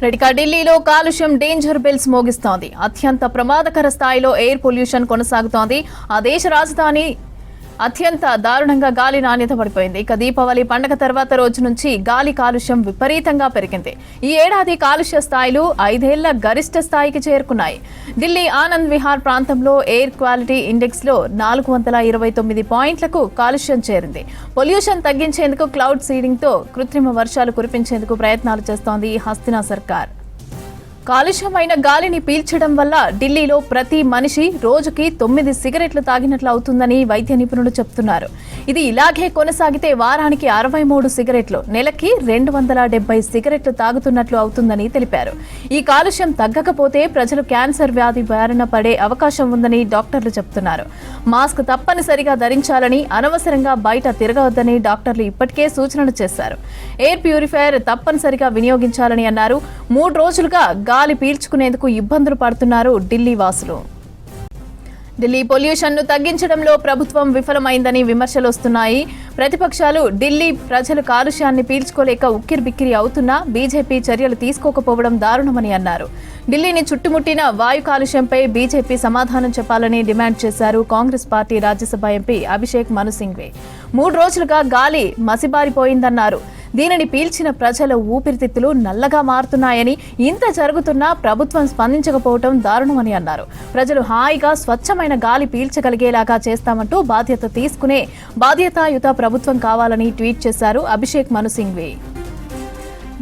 ఢిల్లీలో కాలుష్యం danger bells మోగిస్తోంది. అత్యంత ప్రమాదకర స్థాయిలో ఎయిర్ పొల్యూషన్ కొనసాగుతోంది. ఆ దేశ రాజధాని అత్యంత దారుణంగా గాలి నాణ్యత పడిపోయింది. ఇక దీపావళి పండుగ తర్వాత రోజు నుంచి గాలి కాలుష్యం విపరీతంగా పెరిగింది. ఈ ఏడాది కాలుష్య స్థాయిలు 5 ఏళ్ల గరిష్ట స్థాయికి చేరుకున్నాయి. ఢిల్లీ ఆనంద్ విహార్ ప్రాంతంలో ఎయిర్ క్వాలిటీ ఇండెక్స్ లో 429 పాయింట్లకు కాలుష్యం చేరింది. పొల్యూషన్ తగ్గించేందుకు క్లౌడ్ సీడింగ్ తో కృత్రిమ వర్షాలు కురిపించేందుకు ప్రయత్నాలు చేస్తోంది హస్తినా సర్కార్. కాలుష్యమైన గాలిని పీల్చడం వల్ల ఢిల్లీలో ప్రతి మనిషి రోజుకి 9 సిగరెట్లు తాగినట్లు అవుతుందని వైద్య నిపుణులు చెబుతున్నారు. ఇది ఇలాగే కొనసాగితే వారానికి 63 సిగరెట్లు, నెలకి 270 సిగరెట్లు తాగుతున్నట్లు అవుతుందని తెలిపారు. ఈ కాలుష్యం తగ్గకపోతే ప్రజలు క్యాన్సర్ వ్యాధి బారిన పడే అవకాశం ఉందని డాక్టర్లు చెబుతున్నారు. మాస్క్ తప్పనిసరిగా ధరించాలని, అనవసరంగా బయట తిరగవద్దని డాక్టర్లు ఇప్పటికే సూచనలు చేశారు. ఎయిర్ ప్యూరిఫైయర్ తప్పనిసరిగా వినియోగించాలని అన్నారు. 3 రోజులుగా గాలి పీల్చుకునేందుకు ఇబ్బందులు పడుతున్నారు ఢిల్లీ వాసులు. ఢిల్లీ పొల్యూషన్ ను తగ్గించడంలో ప్రభుత్వం విఫలమైందని విమర్శలు వస్తున్నాయి. ప్రతిపక్షాలు ఢిల్లీ ప్రజలు కాలుష్యాన్ని పీల్చుకోలేక ఉక్కిరిబిక్కిరి అవుతున్నా బీజేపీ చర్యలు తీసుకోకపోవడం దారుణమని అన్నారు. ఢిల్లీని చుట్టుముట్టిన వాయు కాలుష్యంపై బీజేపీ సమాధానం చెప్పాలని డిమాండ్ చేశారు కాంగ్రెస్ పార్టీ రాజ్యసభ ఎంపీ అభిషేక్ మను సింఘ్వి. 3 రోజులుగా గాలి మసిబారిపోయిందన్నారు. దీనిని పీల్చిన ప్రజల ఊపిరితిత్తులు నల్లగా మారుతున్నాయని, ఇంత జరుగుతున్నా ప్రభుత్వం స్పందించకపోవడం దారుణమని అన్నారు. ప్రజలు హాయిగా స్వచ్ఛమైన గాలి పీల్చగలిగేలాగా చేస్తామంటూ బాధ్యత తీసుకునే బాధ్యతాయుత ప్రభుత్వం కావాలని ట్వీట్ చేశారు అభిషేక్ మను సింఘ్వి.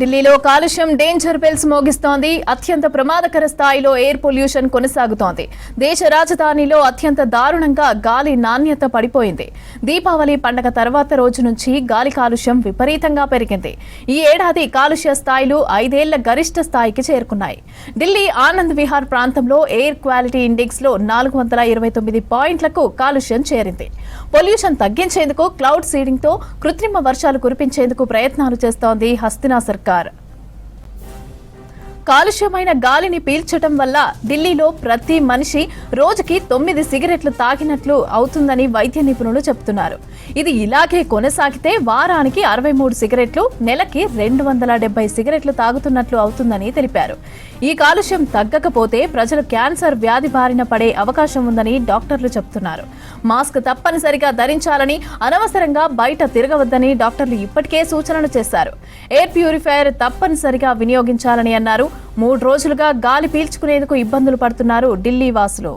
ఢిల్లీలో కాలుష్యం డేంజర్ బెల్స్ మోగిస్తోంది. అత్యంత ప్రమాదకర స్థాయిలో ఎయిర్ పొల్యూషన్ కొనసాగుతోంది. దేశ రాజధానిలో అత్యంత దారుణంగా గాలి నాణ్యత పడిపోయింది. దీపావళి పండుగ తర్వాత రోజు నుంచి గాలి కాలుష్యం విపరీతంగా పెరిగింది. ఈ ఏడాది కాలుష్య స్థాయిలు 5 ఏళ్ల గరిష్ట స్థాయికి చేరుకున్నాయి. ఢిల్లీ ఆనంద్ విహార్ ప్రాంతంలో ఎయిర్ క్వాలిటీ ఇండెక్స్ లో 429 పాయింట్లకు కాలుష్యం చేరింది. పొల్యూషన్ తగ్గించేందుకు క్లౌడ్ సీడింగ్ తో కృత్రిమ వర్షాలు కురిపించేందుకు ప్రయత్నాలు చేస్తోంది హస్తినా సర్కార్. కాలుష్యమైన గాలిని పీల్చడం వల్ల ఢిల్లీలో ప్రతి మనిషి రోజుకి 9 సిగరెట్లు తాగినట్లు అవుతుందని వైద్య నిపుణులు చెబుతున్నారు. ఇది ఇలాగే కొనసాగితే వారానికి 63 సిగరెట్లు, నెలకి 270 సిగరెట్లు తాగుతున్నట్లు అవుతుందని తెలిపారు. ఈ కాలుష్యం తగ్గకపోతే ప్రజలు క్యాన్సర్ వ్యాధి బారిన పడే అవకాశం ఉందని డాక్టర్లు చెబుతున్నారు. మాస్క్ తప్పనిసరిగా ధరించాలని, అనవసరంగా బయట తిరగవద్దని డాక్టర్లు ఇప్పటికే సూచనలు చేశారు. ఎయిర్ ప్యూరిఫైయర్ తప్పనిసరిగా వినియోగించాలని అన్నారు. 3 రోజులుగా గాలి పీల్చుకునేందుకు ఇబ్బందులు పడుతున్నారు ఢిల్లీ వాసులు.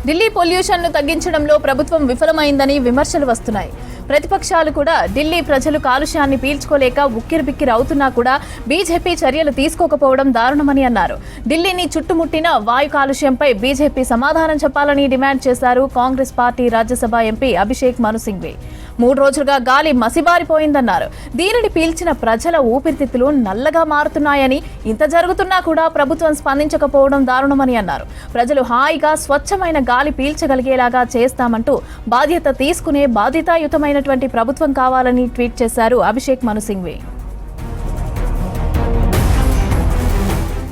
ఢిల్లీ పొల్యూషన్ ను తగ్గించడంలో ప్రభుత్వం విఫలమైందని విమర్శలు వస్తున్నాయి. ప్రతిపక్షాలు కూడా ఢిల్లీ ప్రజలు కాలుష్యాన్ని పీల్చుకోలేక ఉక్కిరిబిక్కిరి అవుతున్నా కూడా బీజేపీ చర్యలు తీసుకోకపోవడం దారుణమని అన్నారు. ఢిల్లీని చుట్టుముట్టిన వాయు కాలుష్యంపై బీజేపీ సమాధానం చెప్పాలని డిమాండ్ చేశారు కాంగ్రెస్ పార్టీ రాజ్యసభ ఎంపీ అభిషేక్ మను సింఘ్వి. 3 రోజులుగా గాలి మసిబారిపోయిందన్నారు. దీనిని పీల్చిన ప్రజల ఊపిరితిత్తులు నల్లగా మారుతున్నాయని, ఇంత జరుగుతున్నా కూడా ప్రభుత్వం స్పందించకపోవడం దారుణమని అన్నారు. ప్రజలు హాయిగా స్వచ్ఛమైన గాలి పీల్చగలిగేలాగా చేస్తామంటూ బాధ్యత తీసుకునే బాధ్యతాయుతమైనటువంటి ప్రభుత్వం కావాలని ట్వీట్ చేశారు అభిషేక్ మను సింఘ్వి.